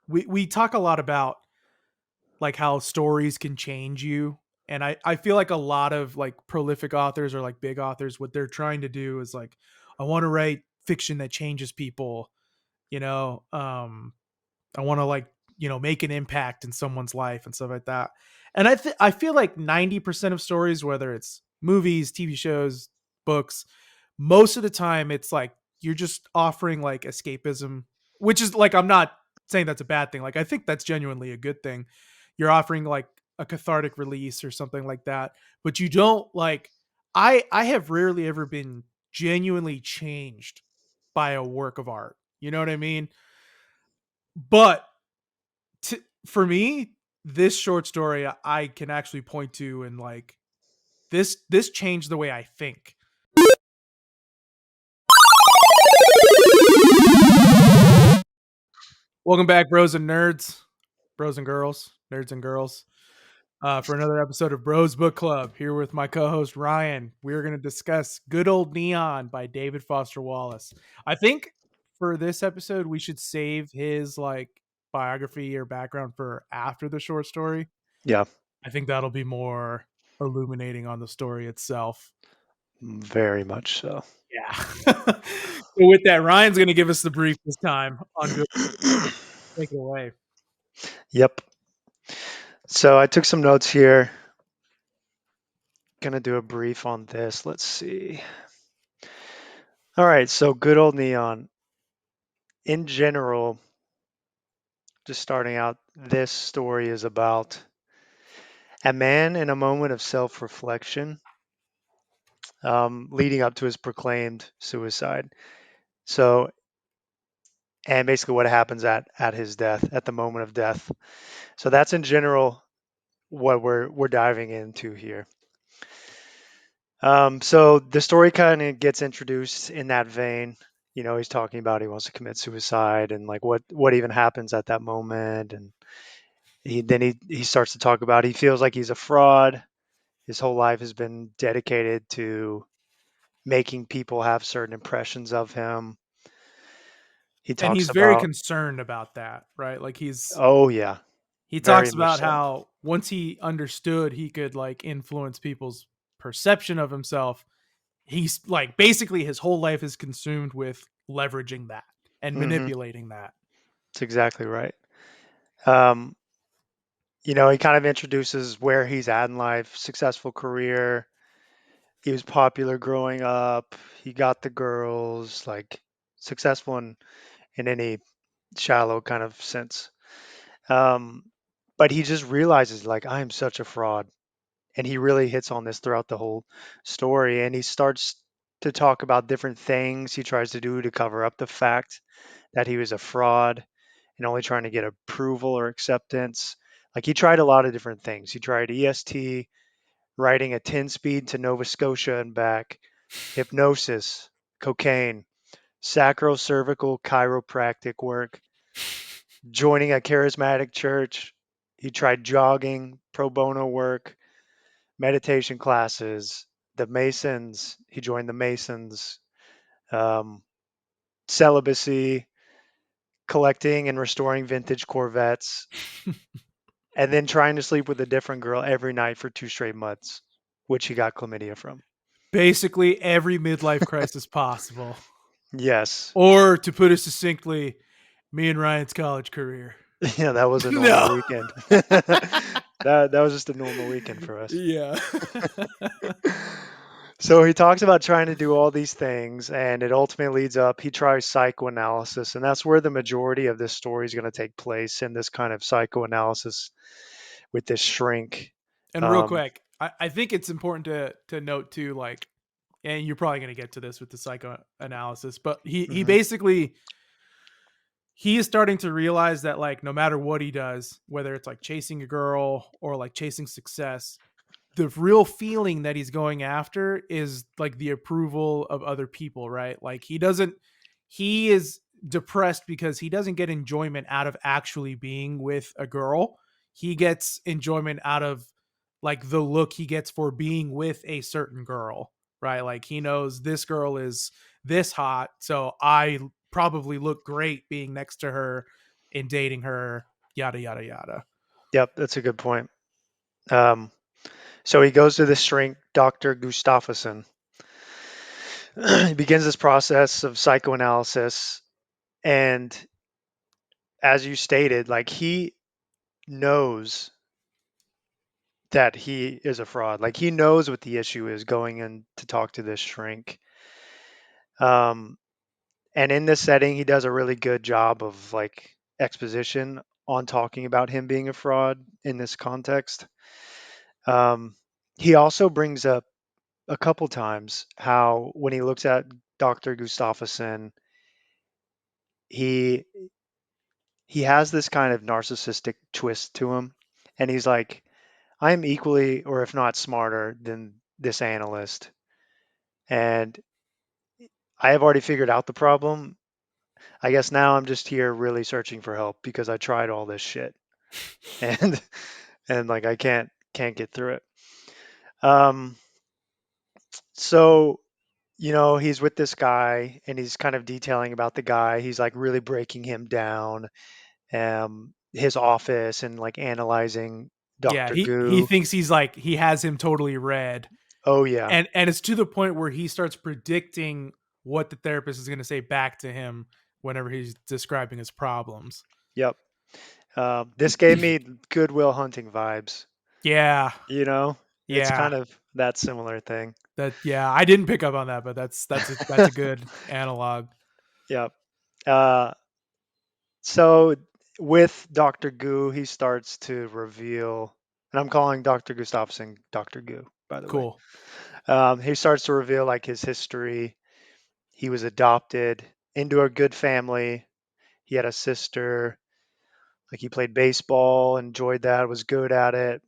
we talk a lot about like how stories can change you. And I feel like a lot of like prolific authors or like big authors, what they're trying to do is like, I want to write fiction that changes people, you know, I want to like, make an impact in someone's life and stuff like that. And I feel like 90% of stories, whether it's movies, TV shows, books, most of the time it's like you're just offering like escapism, which is like, I'm not saying that's a bad thing. Like, I think that's genuinely a good thing. You're offering like a cathartic release or something like that, but you don't like, I have rarely ever been genuinely changed by a work of art. You know what I mean? But for me, this short story I can actually point to and like, this changed the way I think. Welcome back, bros and nerds, bros and girls, nerds and girls, for another episode of Bros Book Club. Here with my co-host Ryan. We're going to discuss Good Old Neon by David Foster Wallace. I think for this episode we should save his like biography or background for after the short story. Yeah, I think that'll be more illuminating on the story itself. very much so. Yeah. So with that, Ryan's going to give us the brief this time on Good. Take it away. Yep. So I took some notes here. Gonna do a brief on this. Let's see. All right, so good old neon. In general, just starting out, this story is about a man in a moment of self-reflection, leading up to his proclaimed suicide. So, and basically what happens at his death, at the moment of death. So that's in general what we're diving into here. So the story kind of gets introduced in that vein. You know, he's talking about he wants to commit suicide and like what even happens at that moment, and he starts to talk about he feels like he's a fraud. His whole life has been dedicated to making people have certain impressions of him. He And talks he's very about, concerned about that, right? Like oh yeah, he very talks much about so. how once he understood he could like influence people's perception of himself, he's like basically his whole life is consumed with leveraging that and Hmm. manipulating that. That's exactly right. Um, he kind of introduces where he's at in life, successful career. He was popular growing up. He got the girls, like successful in any shallow kind of sense. Um, but he just realizes like I am such a fraud. And he really hits on this throughout the whole story. And he starts to talk about different things he tries to do to cover up the fact that he was a fraud and only trying to get approval or acceptance. Like he tried a lot of different things. He tried EST, riding a 10 speed to Nova Scotia and back, hypnosis, cocaine, sacrocervical chiropractic work, joining a charismatic church. He tried jogging, pro bono work, meditation classes, the Masons. He joined the Masons, um, celibacy, collecting and restoring vintage Corvettes, and then trying to sleep with a different girl every night for 2 straight months, which he got chlamydia from. Basically every midlife crisis possible. Yes. Or to put it succinctly, me and Ryan's college career. Yeah, that was a normal No. weekend. That was just a normal weekend for us. Yeah. So he talks about trying to do all these things, and it ultimately leads up. He tries psychoanalysis, and that's where the majority of this story is going to take place in this kind of psychoanalysis with this shrink. And real Um, quick, I think it's important to note too, like, and you're probably going to get to this with the psychoanalysis, but he mhm, basically he is starting to realize that like no matter what he does, whether it's like chasing a girl or like chasing success, the real feeling that he's going after is like the approval of other people, right? Like he is depressed because he doesn't get enjoyment out of actually being with a girl. He gets enjoyment out of like the look he gets for being with a certain girl, right? Like he knows this girl is this hot, so I probably look great being next to her. in dating her, yada yada yada. Yep, that's a good point. Um, so he goes to the shrink, Dr. Gustafsson. He begins this process of psychoanalysis, and as you stated, like he knows that he is a fraud. Like he knows what the issue is going in to talk to this shrink. Um, and in this setting, he does a really good job of like exposition on talking about him being a fraud in this context. Um, he also brings up a couple times how when he looks at Dr. Gustafsson, he he has this kind of narcissistic twist to him, and he's like, I'm equally, or if not smarter than this analyst, and I have already figured out the problem. I guess now I'm just here really searching for help because I tried all this shit and and like I can't get through it. Um, so he's with this guy and he's kind of detailing about the guy. He's like really breaking him down, his office and like analyzing Yeah, Dr. he Goo. thinks he's like he has him totally read, Oh yeah. and it's to the point where he starts predicting what the therapist is going to say back to him whenever he's describing his problems. Yep. This gave me Goodwill Hunting vibes. Yeah, It's yeah, kind of that similar thing. yeah. I didn't pick up on that, but that's a good analog. Yep. Uh, so with Dr. Goo, he starts to reveal, and I'm calling Dr. Gustafsson Dr. Goo, by the way. Cool. He starts to reveal like his history. He was adopted into a good family. He had a sister. Like he played baseball, enjoyed that, was good at it.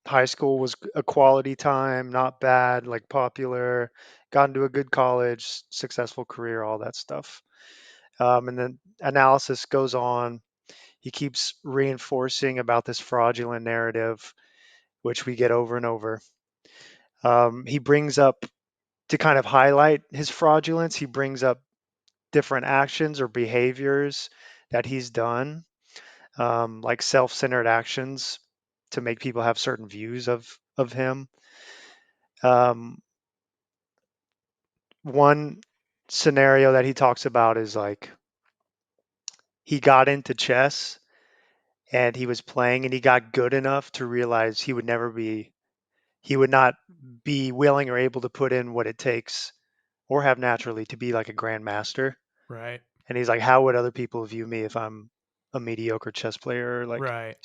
High school was a quality time, not bad, like popular. Got into a good college, successful career, all that stuff. And then analysis goes on. He keeps reinforcing about this fraudulent narrative, which we get over and over. He brings up to kind of highlight his fraudulence. He brings up different actions or behaviors that he's done, like self-centered actions to make people have certain views of him. Um, one scenario that he talks about is like he got into chess and he was playing and he got good enough to realize he would not be willing or able to put in what it takes or have naturally to be like a grandmaster. Right. And he's like, how would other people view me if I'm a mediocre chess player, or like Right.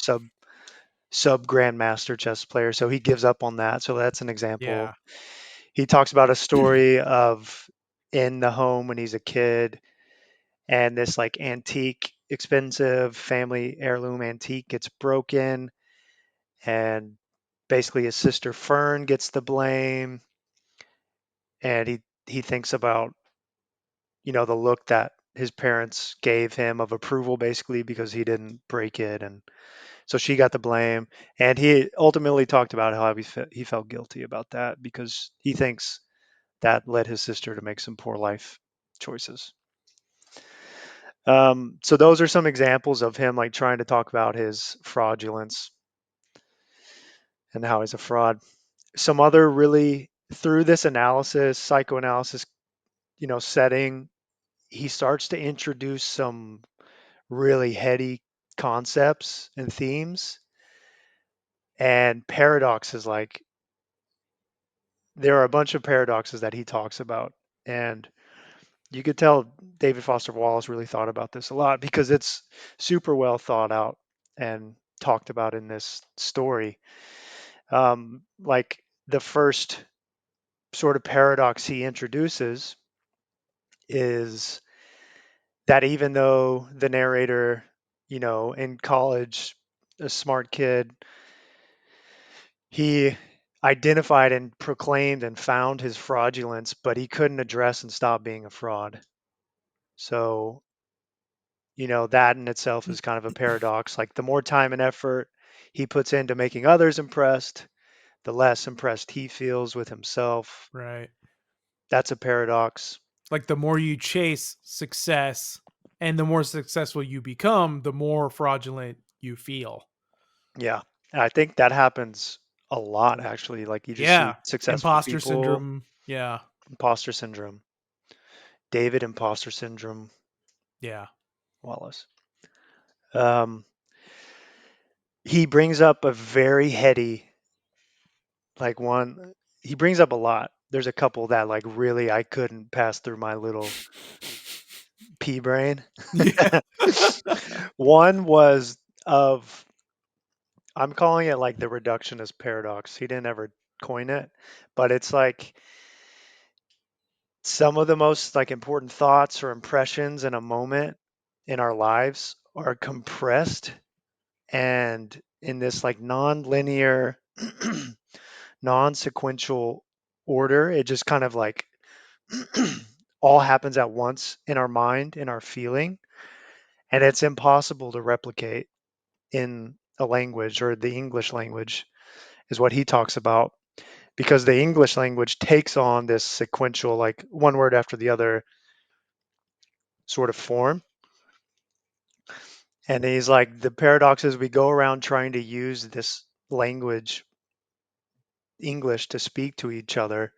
sub grandmaster chess player? So he gives up on that. So that's an example. Yeah. He talks about a story of in the home when he's a kid, and this like antique, expensive family heirloom antique gets broken, and basically his sister Fern gets the blame, and he thinks about the look that his parents gave him of approval basically because he didn't break it, and so she got the blame, and he ultimately talked about how he felt guilty about that because he thinks that led his sister to make some poor life choices. So those are some examples of him like trying to talk about his fraudulence and how he's a fraud. Some other really through this analysis, psychoanalysis, setting, he starts to introduce some really heady concepts and themes and paradoxes. Like there are a bunch of paradoxes that he talks about, and you could tell David Foster Wallace really thought about this a lot because it's super well thought out and talked about in this story. Like the first sort of paradox he introduces is that even though the narrator, in college, a smart kid, he identified and proclaimed and found his fraudulence, but he couldn't address and stop being a fraud. So, that in itself is kind of a paradox. Like the more time and effort he puts into making others impressed, the less impressed he feels with himself. Right. That's a paradox. Like the more you chase success, And the more successful you become, the more fraudulent you feel. Yeah. And I think that happens a lot actually. Like you just see Yeah. successful Imposter people, syndrome. Yeah. imposter syndrome. David imposter syndrome Yeah. Wallace. Um, he brings up a very heady, like one, he brings up a lot. There's a couple that like really I couldn't pass through my little pea brain. Yeah. One was of, I'm calling it like the reductionist paradox. He didn't ever coin it, but it's like some of the most like important thoughts or impressions in a moment in our lives are compressed and in this like non-linear non-sequential order. It just kind of like all happens at once in our mind, in our feeling, and it's impossible to replicate in a language, or the English language is what he talks about, because the English language takes on this sequential, like one word after the other sort of form. And he's like, the paradox is we go around trying to use this language, English, to speak to each other.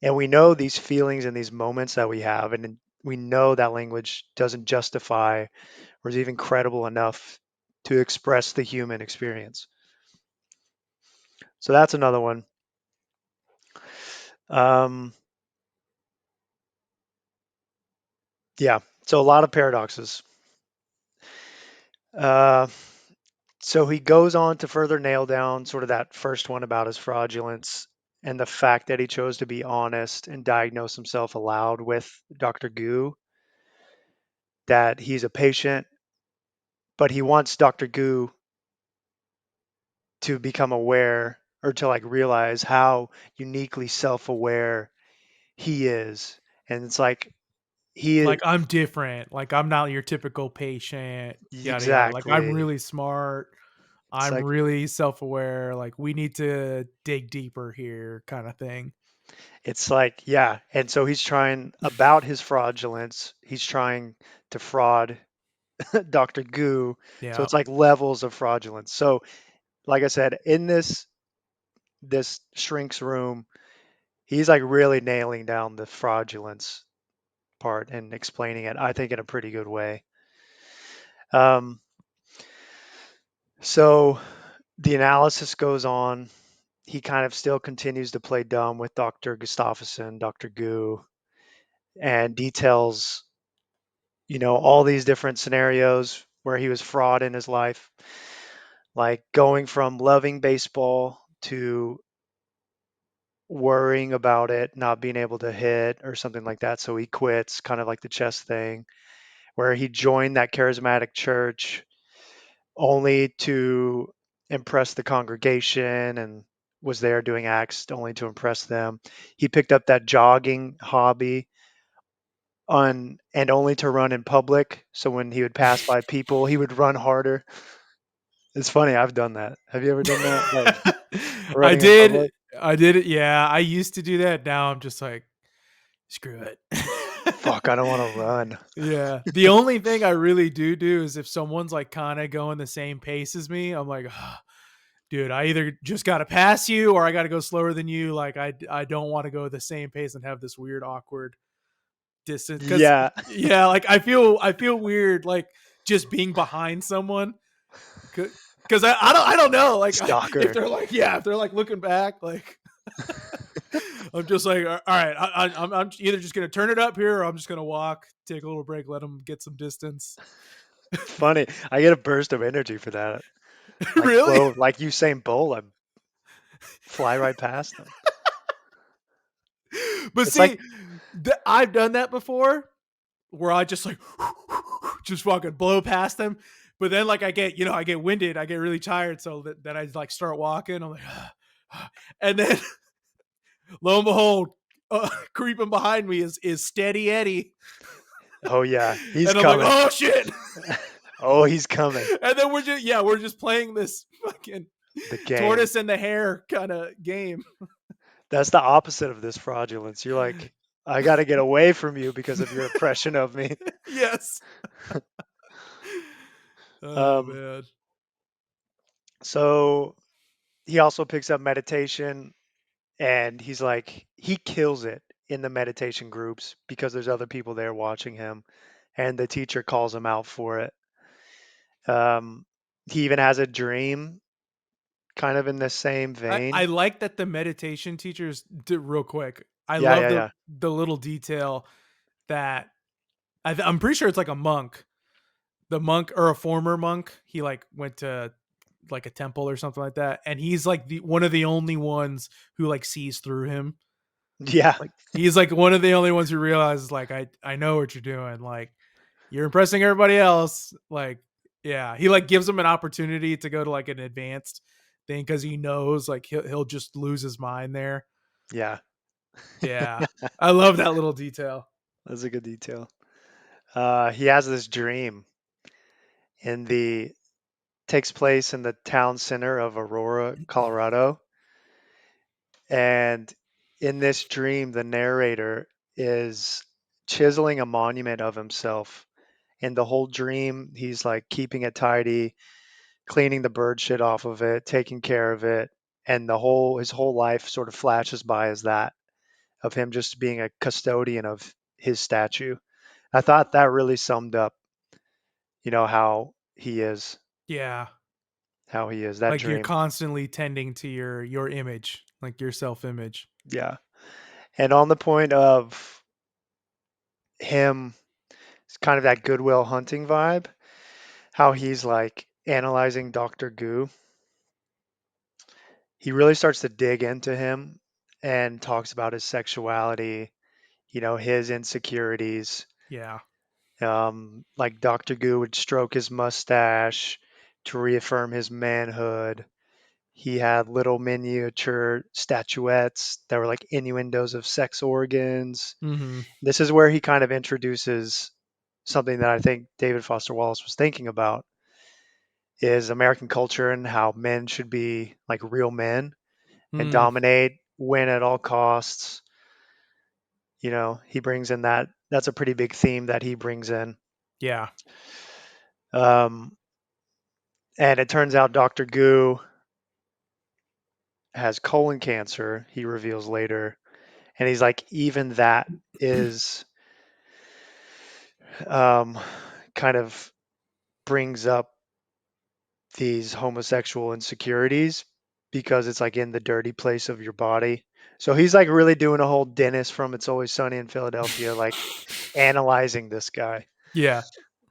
And we know these feelings and these moments that we have, and we know that language doesn't justify or is even credible enough to express the human experience. So that's another one. Um, yeah, so a lot of paradoxes. Uh, so he goes on to further nail down sort of that first one about his fraudulence and the fact that he chose to be honest and diagnose himself aloud with Dr. Goo, that he's a patient, but he wants Dr. Goo to become aware or to like realize how uniquely self-aware he is. And it's like he Like, I'm different. Like, I'm not your typical patient, yada, yada. Like, I'm exactly. really smart. It's I'm like really self aware. Like, we need to dig deeper here, kind of thing. yeah. And so he's trying about his fraudulence. He's trying to fraud Dr. Goo. So Yeah. it's like levels of fraudulence. So like I said, in this shrink's room, he's like really nailing down the fraudulence part and explaining it, I think, in a pretty good way. Um, so the analysis goes on. He kind of still continues to play dumb with Dr. Gustafsson, Dr. Goo, and details, all these different scenarios where he was fraud in his life, like going from loving baseball to worrying about it, not being able to hit or something like that. So he quits, kind of like the chess thing, where he joined that charismatic church only to impress the congregation and was there doing acts only to impress them. He picked up that jogging hobby on and only to run in public. So when he would pass by people, he would run harder. It's funny, I've done that. Have you ever done that? Like I running in did. public? I did it. Yeah. I used to do that. Now I'm just like, screw it. Fuck, I don't want to run. Yeah. The only thing I really do is if someone's like kind of going the same pace as me, I'm like, "Ah, dude, I either just got to pass you or I got to go slower than you. Like, I don't want to go the same pace and have this weird, awkward distance. Cause Yeah, yeah, like I feel weird, like just being behind someone. Cause I don't know. Like, if stalker. they're like, yeah, if they're like looking back, like, I'm just like, all right, I'm either just gonna turn it up here, or I'm just gonna walk, take a little break, let them get some distance. It's funny. I get a burst of energy for that. Like Really? flow, like Usain Bolt, I fly right past them. But It's like, see, I've done that before, where I just like just fucking blow past them. But then like I get winded, I get really tired, so that I like start walking. I'm like, and then lo and behold, creeping behind me is Steady Eddie, oh yeah, he's and I'm like, coming. oh shit. Oh, he's coming. And then we're just playing this fucking The game. tortoise and the hare kind of game. That's the opposite of this fraudulence. You're like, I got to get away from you because of your oppression of me. Yes. Oh Um, man. so he also picks up meditation, and he's like, he kills it in the meditation groups because there's other people there watching him, and the teacher calls him out for it. Um, he even has a dream kind of in the same I vein. like that the meditation teachers did real quick. I Yeah, love yeah, yeah. the little detail that I'm pretty sure it's like a monk, the monk or a former monk. He like went to like a temple or something like that, and he's like the one of the only ones who like sees through him. Yeah, Like he's like one of the only ones who realizes like I know what you're doing. Like you're impressing everybody else. Like yeah, he like gives him an opportunity to go to like an advanced thing because he knows like he'll just lose his mind there. yeah. Yeah, I love that little detail. That's a good detail. He has this dream in the takes place in the town center of Aurora, Colorado. And in this dream, the narrator is chiseling a monument of himself. And the whole dream, he's like keeping it tidy, cleaning the bird shit off of it, taking care of it. And his whole life sort of flashes by as that of him just being a custodian of his statue. I thought that really summed up, how he is, Yeah, that like you're dream. constantly tending to your image, like your self image. Yeah. And on the point of him, it's kind of that Goodwill Hunting vibe, how he's like analyzing Dr. Goo. He really starts to dig into him and talks about his sexuality, his insecurities. Yeah. Like Dr. Goo would stroke his mustache to reaffirm his manhood. He had little miniature statuettes that were like innuendos of sex organs. Mm-hmm. This is where he kind of introduces something that I think David Foster Wallace was thinking about is American culture and how men should be like real men and Mm, dominate, win at all costs. He brings in that's a pretty big theme that he brings in. yeah. Um, and it turns out Dr. Goo has colon cancer, he reveals later. And he's like, even that is um, kind of brings up these homosexual insecurities because it's like in the dirty place of your body. So he's like really doing a whole Dennis from It's Always Sunny in Philadelphia, like analyzing this guy. Yeah.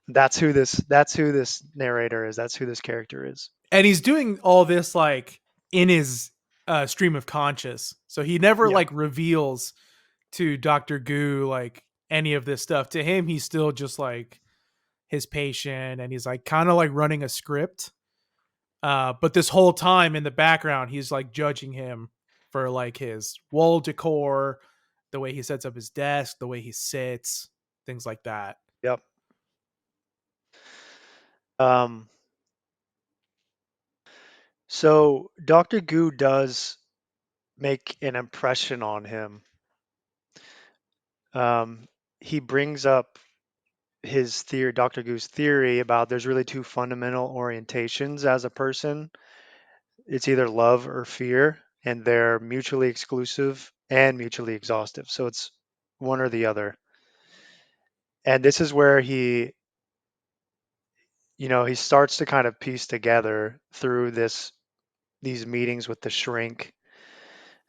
That's who this narrator is. That's who this character is. And he's doing all this like in his stream of conscious. So he never Yeah. like reveals to Dr. Goo like any of this stuff. To him, he's still just like his patient and he's like kind of like running a script. But this whole time in the background, he's like judging him for like his wall decor, the way he sets up his desk, the way he sits, things like that. Yep. Um, so Dr. Goo does make an impression on him. Um, he brings up his theory, Dr. Goo's theory about there's really two fundamental orientations as a person. It's either love or fear, and they're mutually exclusive and mutually exhaustive. So it's one or the other. And this is where he starts to kind of piece together through these meetings with the shrink,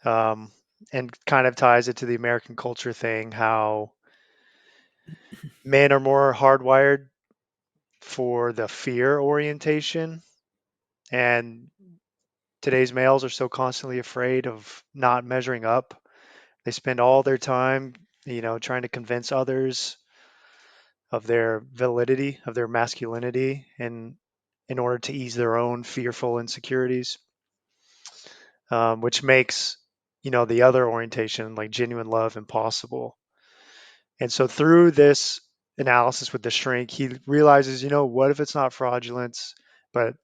um, and kind of ties it to the American culture thing, how men are more hardwired for the fear orientation, and today's males are so constantly afraid of not measuring up. They spend all their time, trying to convince others of their validity, of their masculinity, and in order to ease their own fearful insecurities, which makes, the other orientation, like genuine love, impossible. And so through this analysis with the shrink, he realizes, what if it's not fraudulent, but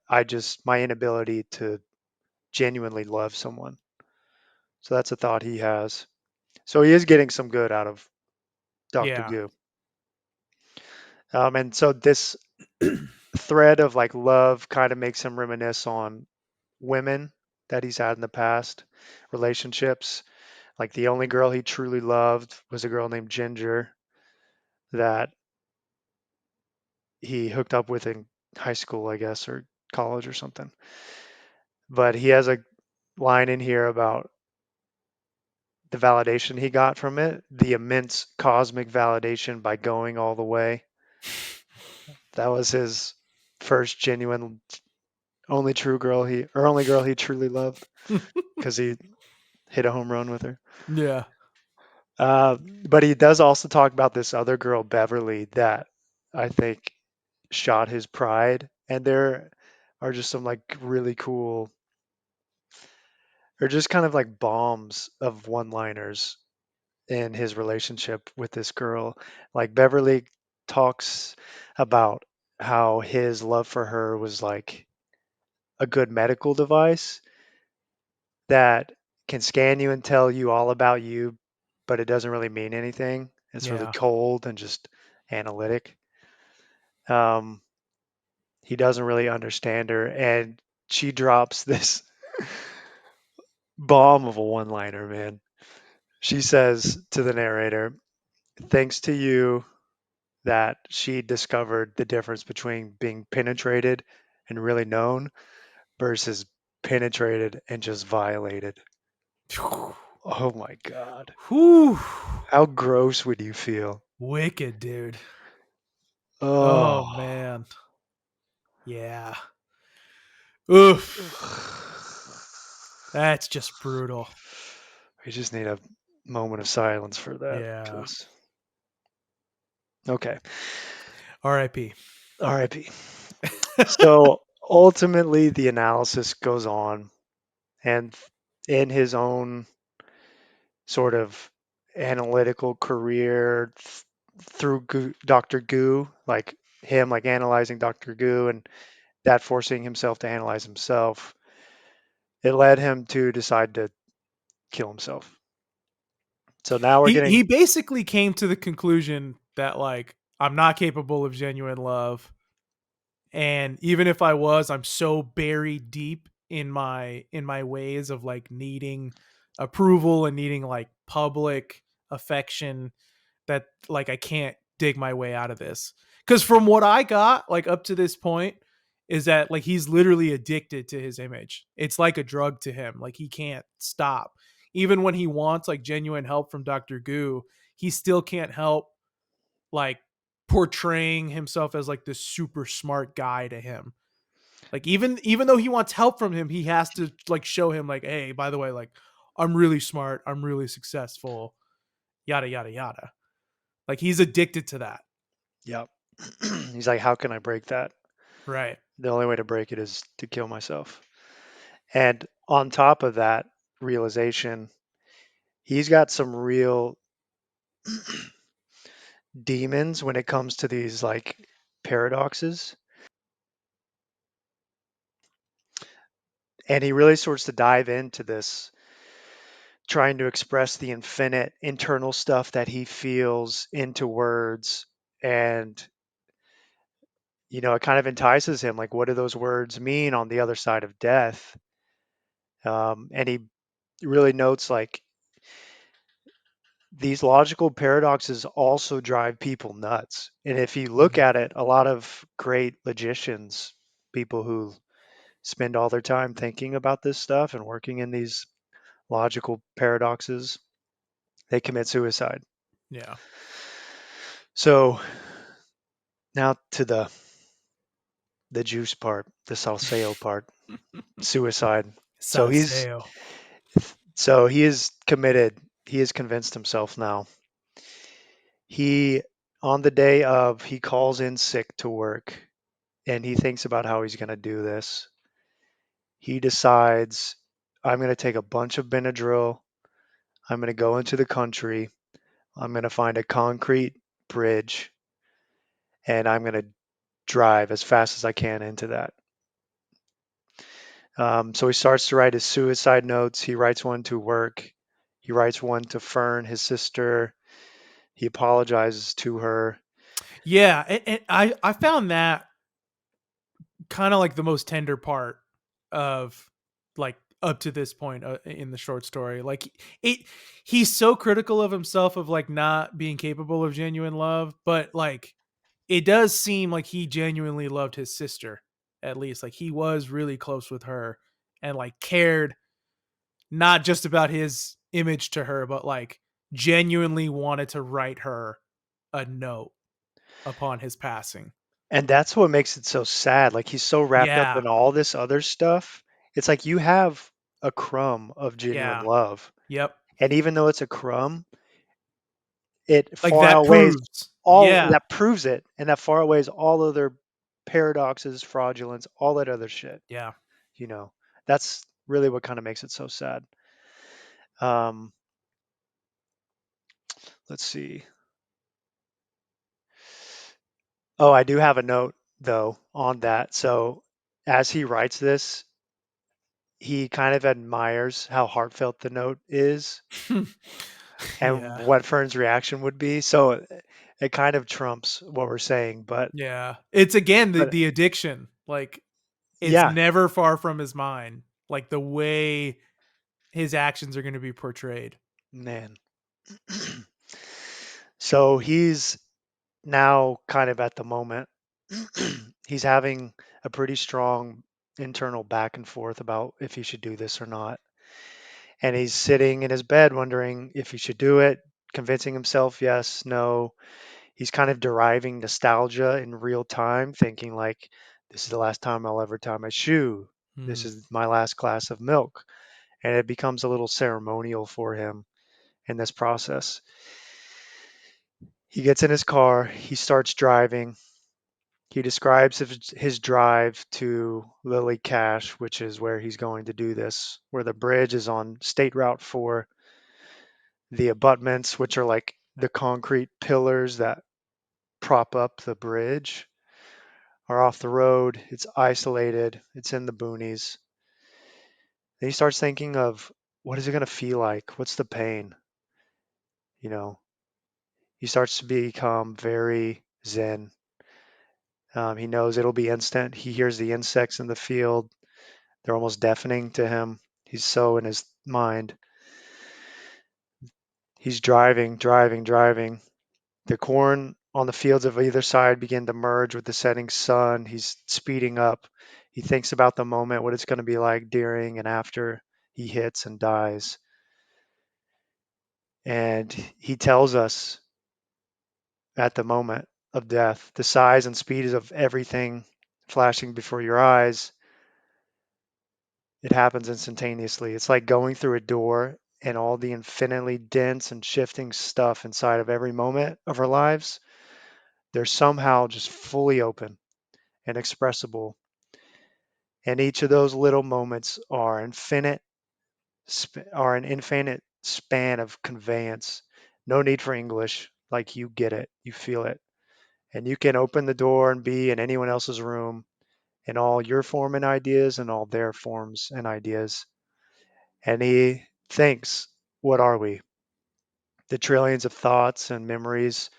my inability to genuinely love someone. So that's a thought he has. So he is getting some good out of Dr. Yeah. Goo. And so this thread of like love kind of makes him reminisce on women that he's had in the past, relationships. Like the only girl he truly loved was a girl named Ginger that he hooked up with in high school, I guess, or college or something. But he has a line in here about the validation he got from it, the immense cosmic validation by going all the way. That was his first genuine, only girl he truly loved because he hit a home run with her. Yeah. But he does also talk about this other girl, Beverly, that I think shot his pride. And there are just some like really cool, or just kind of like bombs of one liners in his relationship with this girl. Like Beverly talks about how his love for her was like a good medical device that can scan you and tell you all about you, but it doesn't really mean anything. It's really Yeah. cold and just analytic. Um, he doesn't really understand her, and she drops this bomb of a one liner, man. She says to the narrator, thanks to you, that she discovered the difference between being penetrated and really known versus penetrated and just violated. Oh my God. Whew. How gross would you feel? Wicked, dude. Oh Oh. man. Yeah. Oof. That's just brutal. We just need a moment of silence for that, Yeah. because, okay. R.I.P. RIP. So ultimately, the analysis goes on, and in his own sort of analytical career through Dr. Goo, like him, like analyzing Dr. Goo, and that forcing himself to analyze himself, it led him to decide to kill himself. So now we're He getting, basically came to the conclusion that like I'm not capable of genuine love, and even if I was, I'm so buried deep in my ways of like needing approval and needing like public affection that like I can't dig my way out of this. Cuz from what I got like up to this point is that like he's literally addicted to his image. It's like a drug to him. Like he can't stop. Even when he wants like genuine help from Dr. Goo, he still can't help like portraying himself as like this super smart guy to him. Like even though he wants help from him, he has to like show him like, hey, by the way, like I'm really smart, I'm really successful, yada yada yada. Like he's addicted to that. yep. He's like, how can I break that? Right. The only way to break it is to kill myself. And on top of that realization, he's got some real demons when it comes to these like paradoxes. And he really starts to dive into this, trying to express the infinite internal stuff that he feels into words. And, it kind of entices him. Like, what do those words mean on the other side of death? And he really notes like these logical paradoxes also drive people nuts. And if you look Mhm. at it, a lot of great logicians, people who spend all their time thinking about this stuff and working in these logical paradoxes, they commit suicide. Yeah. So now to the juice part, the salseo part, suicide. So he's Salseo. so he is committed. He has convinced himself now. He on the day of he calls in sick to work and he thinks about how he's going to do this. He decides, I'm going to take a bunch of Benadryl. I'm going to go into the country. I'm going to find a concrete bridge and I'm going to drive as fast as I can into that. So he starts to write his suicide notes. He writes one to work. He writes one to Fern, his sister. He apologizes to her. Yeah, and I found that kind of like the most tender part of like up to this point in the short story. Like it he's so critical of himself of like not being capable of genuine love, but like it does seem like he genuinely loved his sister, at least like he was really close with her and like cared not just about his image to her, but like genuinely wanted to write her a note upon his passing. And that's what makes it so sad. Like he's so wrapped up Yeah. in all this other stuff. It's like you have a crumb of genuine Yeah. love. Yep. And even though it's a crumb, it Like far that outweighs proves. all Yeah. that proves it. And that far outweighs all other paradoxes, fraudulence, all that other shit. Yeah. You know, that's really what kind of makes it so sad. Um, let's see. Oh, I do have a note though on that. So as he writes this, he kind of admires how heartfelt the note is and Yeah. what Fern's reaction would be. So it kind of trumps what we're saying, Yeah. It's again but the addiction. Like it's yeah, never far from his mind. Like the way his actions are going to be portrayed. man. So he's now kind of at the moment he's having a pretty strong internal back and forth about if he should do this or not. And he's sitting in his bed wondering if he should do it, convincing himself yes, no. He's kind of deriving nostalgia in real time, thinking like, this is the last time I'll ever tie my shoe. This Hmm. is my last glass of milk. And it becomes a little ceremonial for him in this process. He gets in his car, he starts driving. He describes his drive to Lily Cache, which is where he's going to do this, where the bridge is on State Route 4. The abutments, which are like the concrete pillars that prop up the bridge, are off the road. It's isolated. It's in the boonies. Then he starts thinking of what is it going to feel like? What's the pain? You know, he starts to become very zen. He knows it'll be instant. He hears the insects in the field. They're almost deafening to him. He's so in his mind. He's driving, driving, driving. The corn on the fields of either side begin to merge with the setting sun. He's speeding up. He thinks about the moment, what it's going to be like during and after he hits and dies. And he tells us at the moment of death, the size and speed of everything flashing before your eyes, it happens instantaneously. It's like going through a door and all the infinitely dense and shifting stuff inside of every moment of our lives, they're somehow just fully open and expressible. And each of those little moments are an infinite span of conveyance. No need for English. Like you get it, you feel it. And you can open the door and be in anyone else's room in all your form and ideas and all their forms and ideas. And he thinks, what are we? The trillions of thoughts and memories,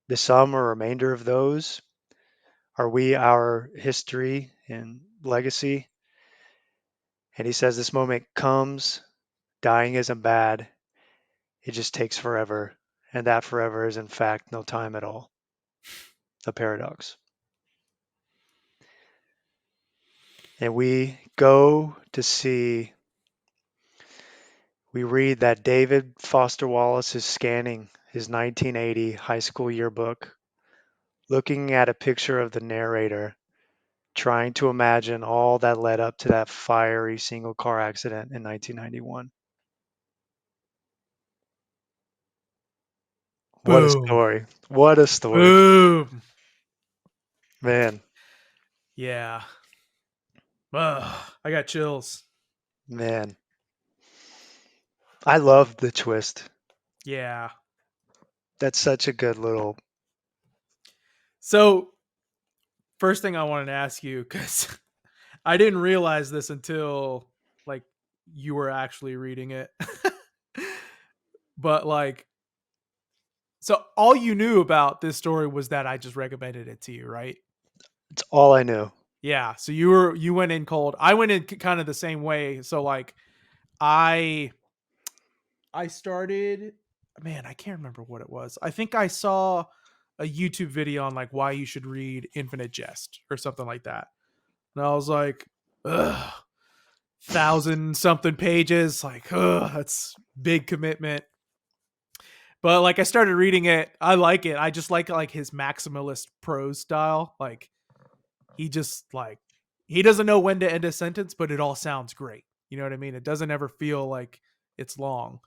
the sum or remainder of those? Are we our history and legacy? And he says this moment comes, dying isn't bad, it just takes forever. And that forever is, in fact, no time at all. A paradox. And we read that David Foster Wallace is scanning his 1980 high school yearbook, looking at a picture of the narrator, trying to imagine all that led up to that fiery single car accident in 1991. What a Boom. story. What a story. Boom. Man, Yeah. Ugh, I got chills. man. I love the twist. Yeah. That's such a good little. So, first thing I wanted to ask you, because I didn't realize this until like you were actually reading it. But like So all you knew about this story was that I just recommended it to you, right? It's all I knew. Yeah. So you went in cold. I went in kind of the same way. So like I I started, man, I can't remember what it was. I think I saw a YouTube video on like why you should read Infinite Jest or something like that. And I was like, ugh, thousand something pages, like, ugh, that's big commitment. But like I started reading it, I like it. I just like his maximalist prose style. Like he just like he doesn't know when to end a sentence, but it all sounds great. You know what I mean? It doesn't ever feel like it's long.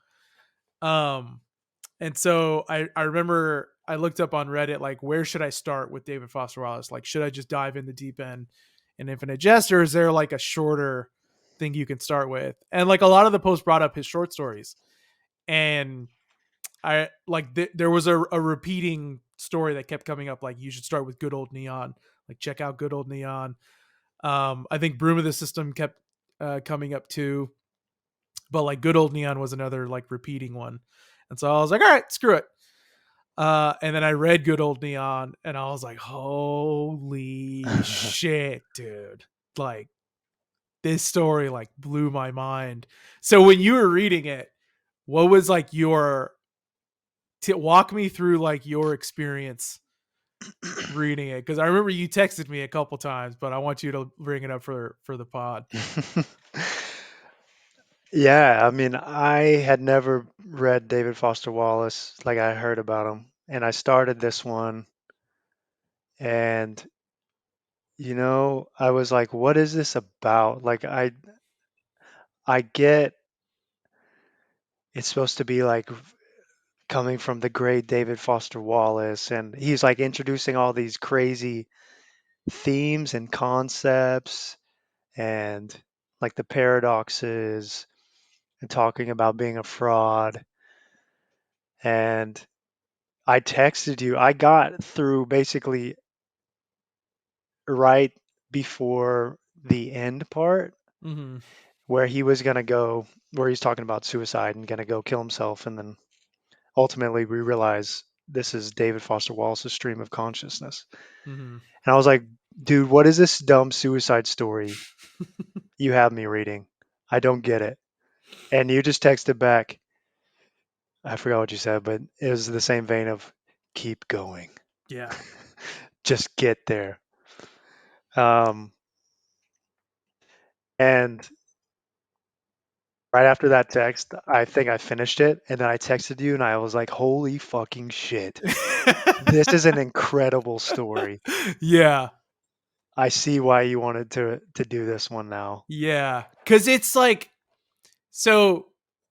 Um and so I remember I looked up on Reddit like where should I start with David Foster Wallace? Like should I just dive in the deep end in Infinite Jest, or is there like a shorter thing you can start with? And like a lot of the posts brought up his short stories, and I like there was a repeating story that kept coming up. Like you should start with Good Old Neon. Like check out Good Old Neon. I think Broom of the System kept coming up too, but like Good Old Neon was another like repeating one. And so I was like, all right, screw it. And then I read Good Old Neon, and I was like, holy shit, dude! Like this story like blew my mind. So when you were reading it, what was like your walk me through like your experience reading it? Because I remember you texted me a couple times, but I want you to bring it up for the pod. Yeah, I mean, I had never read David Foster Wallace, like I heard about him, and I started this one, and I was like, what is this about? Like I get it's supposed to be like coming from the great David Foster Wallace, and he's like introducing all these crazy themes and concepts and like the paradoxes and talking about being a fraud. And I texted you. I got through basically right before the end part Mm-hmm. where he was going to go, where he's talking about suicide and going to go kill himself. And then ultimately we realize this is David Foster Wallace's stream of consciousness. Mm-hmm. And I was like, dude, what is this dumb suicide story you have me reading? I don't get it. And you just texted back, I forgot what you said, but it was the same vein of keep going. Yeah. Just get there. Um, and right after that text, I think I finished it, and then I texted you, and I was like, "Holy fucking shit! This is an incredible story. Yeah. I see why you wanted to do this one now." Yeah. Cause it's like, so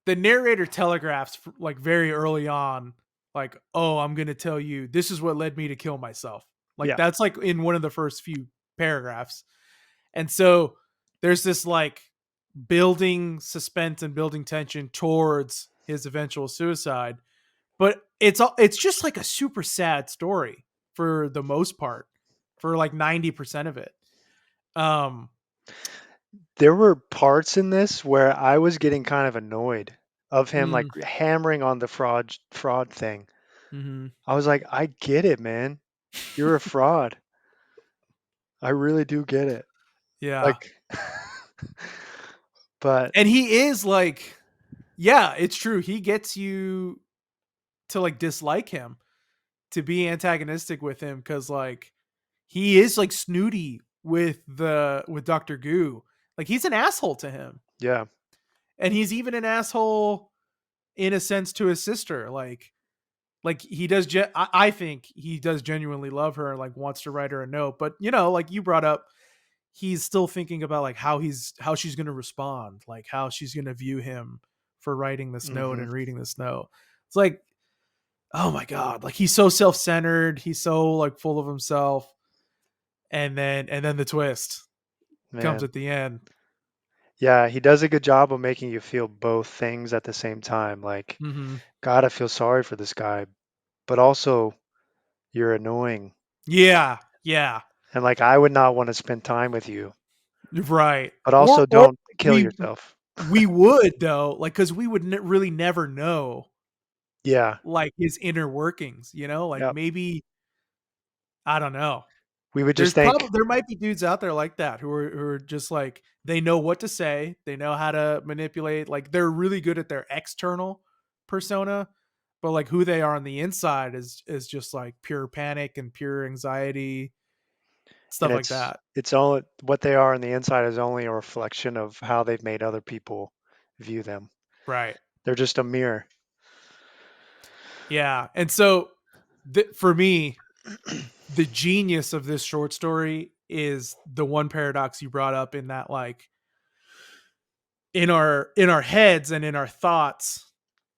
the narrator telegraphs like very early on, like, oh, I'm going to tell you, this is what led me to kill myself. Like Yeah. that's like in one of the first few paragraphs. And so there's this like building suspense and building tension towards his eventual suicide. But it's just like a super sad story for the most part, for like 90% of it. Um There were parts in this where I was getting kind of annoyed of him like mm, hammering on the fraud thing. mhm. I was like, "I get it, man. You're a fraud. I really do get it." Yeah. Like but And he is like, yeah, it's true. He gets you to like dislike him, to be antagonistic with him, cuz like he is like snooty with Dr. Goo. Like he's an asshole to him. yeah. And he's even an asshole in a sense to his sister. Like he does I think he does genuinely love her, like wants to write her a note, but like you brought up, he's still thinking about like how she's going to respond, like how she's going to view him for writing this note Mhm. and reading this note. It's like, oh my god, like he's so self-centered, he's so like full of himself, and then the twist comes Man. at the end. Yeah, he does a good job of making you feel both things at the same time. Like, Mhm. God, I feel sorry for this guy, but also you're annoying. Yeah, yeah, And like, I would not want to spend time with you, right. but or also or don't kill we yourself. we would though, like, because we would really never know Yeah. like his inner workings, like Yep. maybe I don't know. We would just think, There might be dudes out there like that who are just like they know what to say, they know how to manipulate, like they're really good at their external persona, but like who they are on the inside is just like pure panic and pure anxiety, and stuff like that. it's all what they are on the inside is only a reflection of how they've made other people view them. Right. They're just a mirror. Yeah. And so for me, the genius of this short story is the one paradox you brought up in that like in our heads and in our thoughts